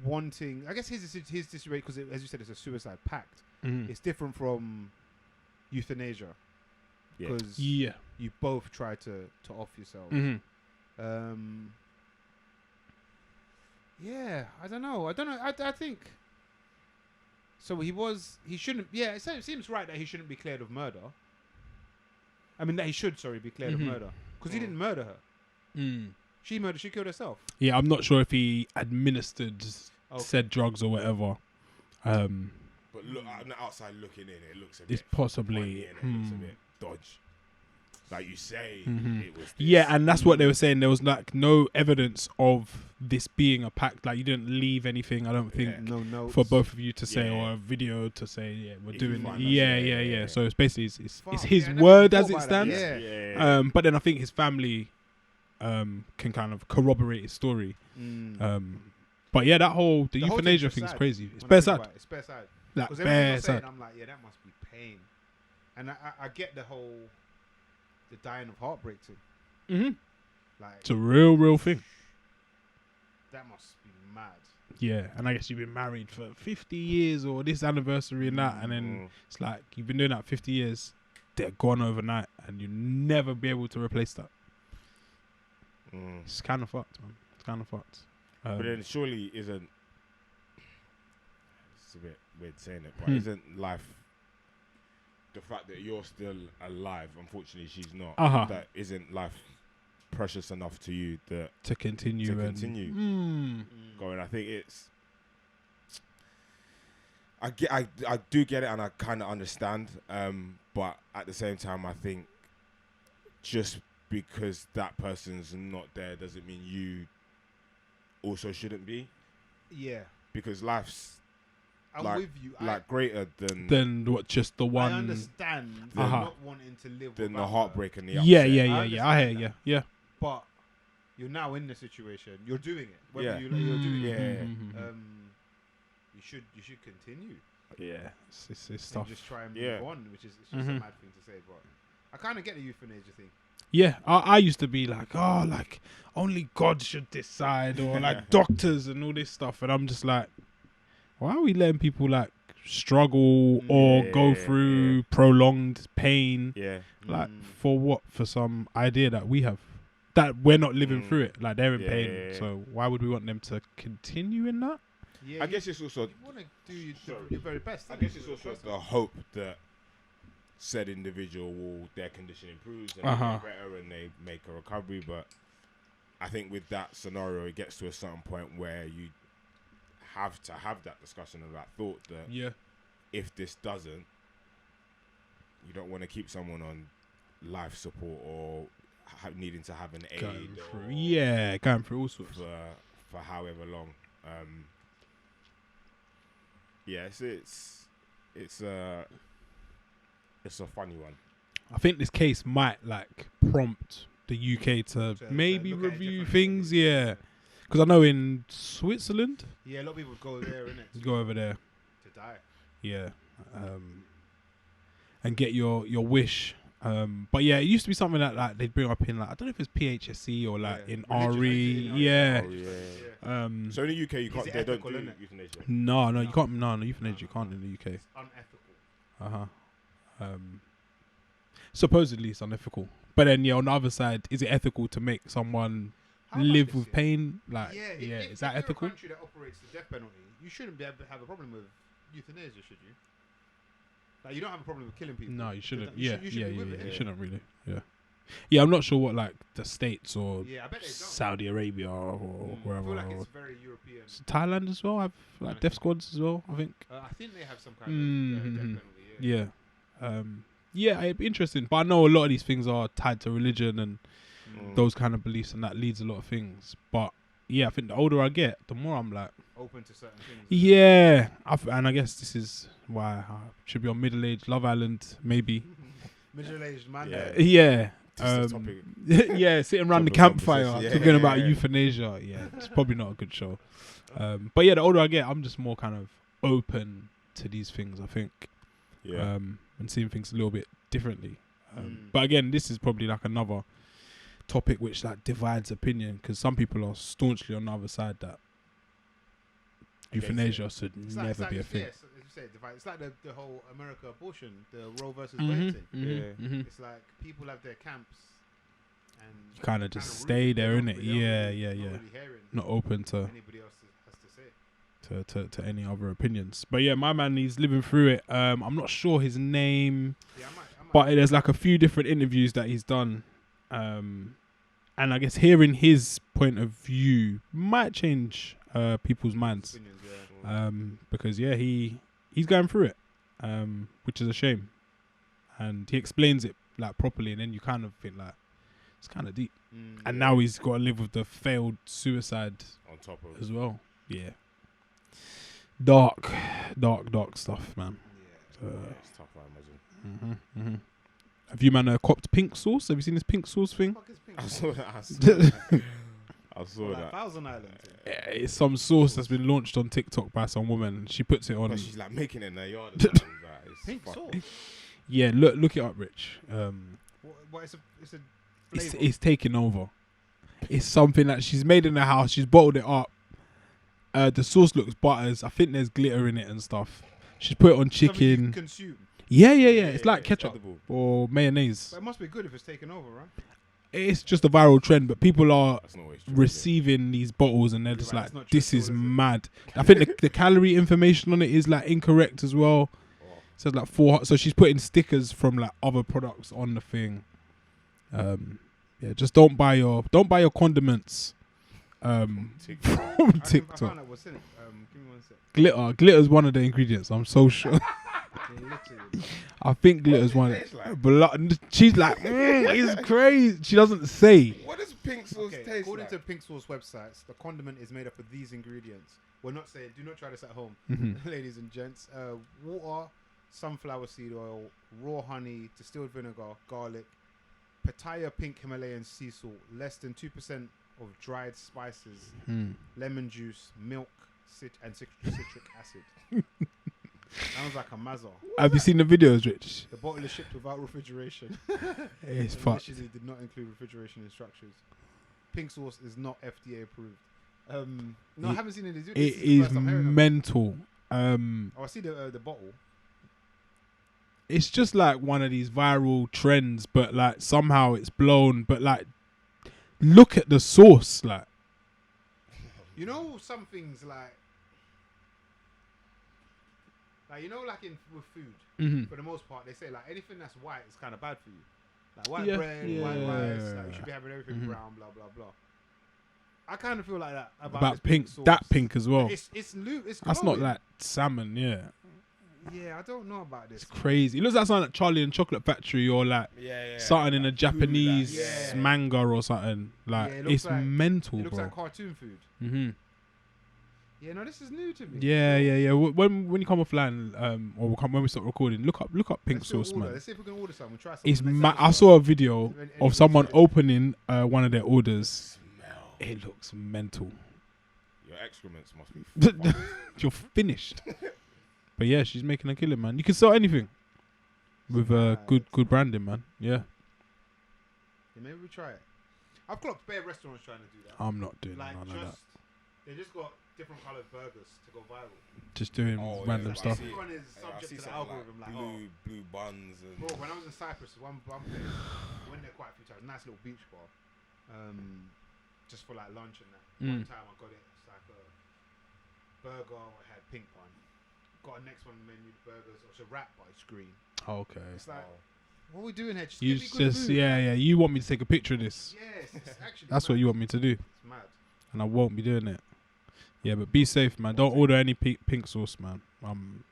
wanting. I guess his situation, because as you said, it's a suicide pact. It's different from euthanasia Yeah. because Yeah. you both try to off yourselves. Yeah, I don't know. I think. So he shouldn't. Yeah, it seems right that he shouldn't be cleared of murder. I mean that he should, be cleared of murder because he didn't murder her. She killed herself. Yeah, I'm not sure if he administered said drugs or whatever. But But look on the outside looking in, it looks a It's bit possibly. funny and it looks a bit dodge. Like you say, it was. This. Yeah, and that's what they were saying. There was like no evidence of this being a pact. Like you didn't leave anything. I don't think No notes. for both of you to say, Yeah. or a video to say, yeah, we're If doing you it. find us, Yeah. So it's basically it's Fuck, his yeah, I never word thought as it about that, stands. yeah. But then I think his family can kind of corroborate his story. But yeah, the whole euthanasia thing's thing is sad crazy. It's when I bare think sad. about it. It's bare sad. Like Because everything bare you're saying, sad. I'm like, yeah, that must be pain. And I get the dying of heartbreak thing. Mm-hmm. Like, It's a real thing. that must be mad. Yeah, and I guess you've been married for 50 years or this anniversary and that, and then it's like you've been doing that 50 years. They're gone overnight, and you'll never be able to replace that. It's kind of fucked, man. It's kind of fucked. But then surely isn't. It's a bit weird saying it, but isn't life the fact that you're still alive? Unfortunately, she's not. That isn't life precious enough to you that to continue going. I think it's. I do get it, and I kind of understand. But at the same time, I think just because that person's not there doesn't mean you also shouldn't be. Yeah. Because life's I'm like, with you. like greater than what just the one. I understand not wanting to live than without the heartbreak her. and the upset. Yeah. I hear understand you. that. Yeah. But you're now in the situation. You're doing it. Whether Yeah. you're doing it. Yeah. You should continue. Yeah. It's And tough. just try and Yeah. move on, which is it's just a mad thing to say. But I kind of get the euthanasia thing. Yeah, I used to be like, like only God should decide, or like doctors and all this stuff, and I'm just like, why are we letting people like struggle or go through prolonged pain? Yeah. Like for what? For some idea that we have that we're not living through it. Like they're in pain, so why would we want them to continue in that? Yeah, I guess it's also. you want to do your very best. I guess it's also the hope that said individual their condition improves and they get better and they make a recovery. But I think with that scenario, it gets to a certain point where you have to have that discussion of that thought that if this doesn't, you don't want to keep someone on life support or needing to have an aid going through all sorts for however long. Yes, it's a funny one. I think this case might like prompt the UK to maybe look at it review differently. things, because I know in Switzerland, Yeah, a lot of people go there, innit? go over there, To die. and get your wish. But yeah, it used to be something that like they'd bring up in like I don't know if it's PHSE or like in Religion, RE. actually, Yeah. Oh, yeah. So in the UK, you can't. it They don't ethical, do innit? euthanasia. no, you can't. No, euthanasia you can't in the UK. It's unethical. Supposedly it's unethical, but then on the other side, is it ethical to make someone How about live this, with yeah? pain? Like, Yeah, is that if ethical? you're a country that operates the death penalty, you shouldn't be able to have a problem with euthanasia, should you? Like, you don't have a problem with killing people. No, you shouldn't. You Yeah, should be with it, you innit? shouldn't really. Yeah. I'm not sure what like the States or Yeah, I bet they don't. Saudi Arabia or I wherever. feel like or it's very European. Thailand as well have like death squads as well. I think. I think they have some kind of death penalty. Yeah. It'd be interesting, but I know a lot of these things are tied to religion and those kind of beliefs, and that leads a lot of things. But yeah, I think the older I get, the more I'm like, Open to certain things. yeah. And I guess this is why I should be on middle-aged Love Island, maybe. Middle-aged man. Yeah. Just the topic. Yeah, sitting around the Topic of campfire conversation, talking about euthanasia. Yeah, it's probably not a good show. But yeah, the older I get, I'm just more kind of open to these things, I think. Yeah. And seeing things a little bit differently. But again, this is probably like another topic which like divides opinion, because some people are staunchly on the other side that euthanasia should never be a thing. Yes, as you say, it's like the whole America abortion, the Roe versus Wade thing. It's like people have their camps, and You kind of just stay there, innit? Yeah. Not really hearing Not open to anybody else has to say. to any other opinions. But yeah, my man, he's living through it. I'm not sure his name, Yeah, I might. but there's like a few different interviews that he's done. And I guess hearing his point of view might change people's minds. Opinions, yeah. Because yeah, he he's going through it, which is a shame. And he explains it like properly, and then you kind of think like it's kind of deep. And now he's got to live with the failed suicide On top of as well. Yeah, dark stuff, man. yeah, it's tough, I imagine. Have you man copped pink sauce? Have you seen this pink sauce thing? What the fuck is pink? I saw that. I saw Like that. Thousand Island. Yeah, it's some sauce that's been launched on TikTok by some woman. She puts it on. But she's like making it in her yard. Like, it's Pink fucking- sauce. Yeah, look it up, Rich. What it's a flavor. It's taking over. It's something that she's made in the house. She's bottled it up. The sauce looks butters. I think there's glitter in it and stuff. She's put it on Something you can chicken. consume. Yeah. It's like it's ketchup edible. or mayonnaise. But it must be good if it's taken over, right? It's just a viral trend, but people are That's not always true, is it? receiving these bottles and they're just Right, like, that's not true this at is all, is it? mad. I think the calorie information on it is like incorrect as well. Oh. It says like 4. So she's putting stickers from like other products on the thing. Yeah, just don't buy your condiments TikTok. from I TikTok. found out what's in it. Give me one sec. Glitter's one of the ingredients. I'm so sure. Literally. I think glitter's one. taste like? She's like, it's crazy. She doesn't say. What does pink sauce Okay, taste according like? to Pink Sauce websites, the condiment is made up of these ingredients. We're not saying, do not try this at home, ladies and gents. Water, sunflower seed oil, raw honey, distilled vinegar, garlic, Pattaya pink Himalayan sea salt, less than 2% of dried spices, lemon juice, milk, and citric acid. Sounds like a mazza. Have you seen the videos, Rich? The bottle is shipped without refrigeration. It's And fucked. initially did not include refrigeration instructions. Pink sauce is not FDA approved. No, I haven't seen it. It is mental. Oh, I see the bottle. It's just like one of these viral trends, but like somehow it's blown. But like, look at the sauce, like. You know, some things like you know, like with food, for the most part, they say like anything that's white is kind of bad for you. Like white bread, white rice, like you should be having everything brown, blah blah blah. I kind of feel like that about this pink, sauce. that pink as well. It's That's not glowing. like salmon, yeah. Yeah, I don't know about this. It's crazy. It looks like something like Charlie and Chocolate Factory or like something in a Japanese Yeah. manga or something. Like Yeah, it looks it's like- mental, It looks bro. like cartoon food. Yeah, no, this is new to me. Yeah. When you come offline, or when we start recording, look up pink Let's do an sauce, order. man. Let's see if we can order some. We'll try some. It's next I episode. saw a video Any of someone reason- opening one of their orders. It looks mental. Your excrements must be fucking- You're finished. But yeah, she's making a killing, man. You can sell anything with good branding, man. Yeah, maybe we try it. I've clocked bare restaurants trying to do that. I'm not doing Like none of that. they just got different coloured burgers to go viral. Just doing Oh, yeah, random like, stuff. I see- Everyone is I subject see to the something algorithm. Like, blue buns and bro, when I was in Cyprus, one place, went there quite a few times. Nice little beach bar, just for like lunch and that. One time I got it. It's like a burger. I had pink bun. Got a next one menu burgers. It's a wrap, but it's green. Okay. It's like, what are we doing here? Just You give me good just food. yeah. You want me to take a picture of this? Yes, it's actually. That's what mad. you want me to do, It's mad. and I won't be doing it. Yeah, but be safe, man. Don't order any pink sauce, man. I'm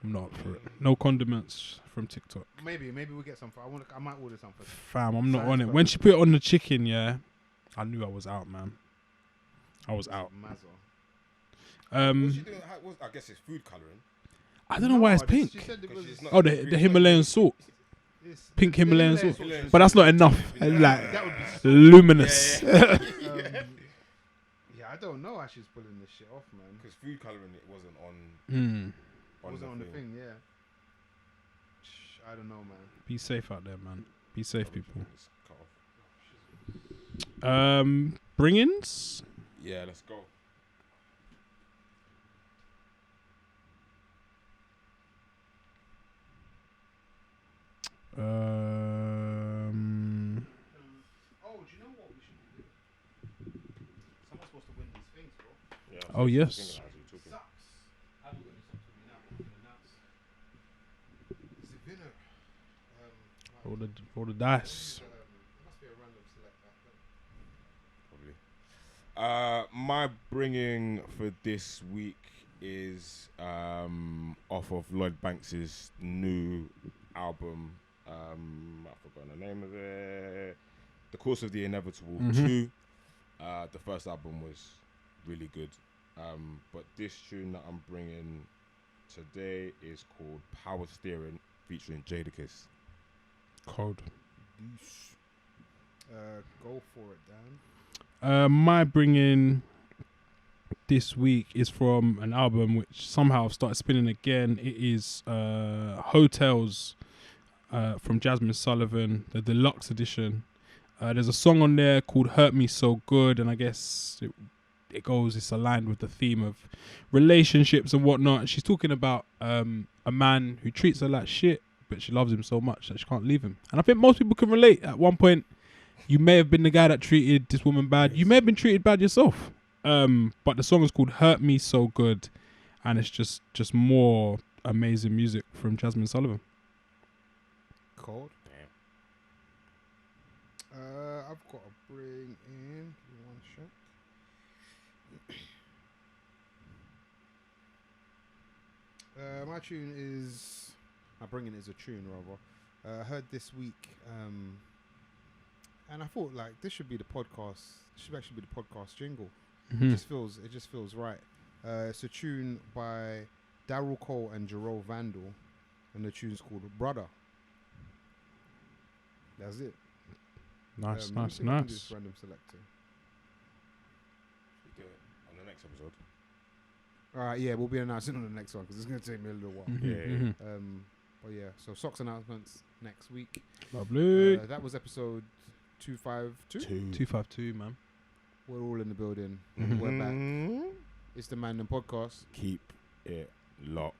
not for it. No condiments from TikTok. Maybe we get some. I might order some for. Fam, I'm not Science on it. purpose. When she put it on the chicken, yeah, I knew I was out, man. I was out. Mazza. What's she doing? I guess it's food colouring. I don't know why it's She pink. said it 'Cause was. she's not- Oh, the Himalayan salt, It's pink the Himalayan Himalayan salt. salt. But that's not enough. Yeah. Like That would be so luminous. Yeah, I don't know how she's pulling this shit off, man. Because food colouring it wasn't on. It wasn't on the thing, yeah. I don't know, man. Be safe out there, man. Be safe, people. It's cut off. Bring-ins. Yeah, let's go. Oh, do you know what we should do? Someone's supposed to win these things, bro. Yeah, Oh, yes. Sucks. I haven't got any stuff to me now. I'm gonna announce. It's the winner. Roll the dice. It must be a random select back then. Probably. My bringing for this week is off of Lloyd Banks's new album. I forgot the name of it. The Course of the Inevitable 2. The first album was really good. But this tune that I'm bringing today is called Power Steering featuring Jadakiss. Cold. Go for it, Dan. My bringing this week is from an album which somehow I've started spinning again. It is Hotels from Jasmine Sullivan, the deluxe edition. There's a song on there called Hurt Me So Good, and I guess it's aligned with the theme of relationships and whatnot. She's talking about a man who treats her like shit, but she loves him so much that she can't leave him. And I think most people can relate. At one point, you may have been the guy that treated this woman bad. You may have been treated bad yourself. But the song is called Hurt Me So Good, and it's just more amazing music from Jasmine Sullivan. Cold. I've got to bring in. Give me one sec. My tune is. My bringing is a tune rather. I heard this week, and I thought like this should be the podcast. This should actually be the podcast jingle. It just feels right. It's a tune by Daryl Cole and Jerome Vandal, and the tune's called Brother. That's it. Nice. Random selector. We do it on the next episode. All right, yeah, we'll be announcing on the next one because it's going to take me a little while. But yeah, so socks announcements next week. Lovely. That was episode 252. 252, man. We're all in the building. We're back. It's the Mandem podcast. Keep it locked.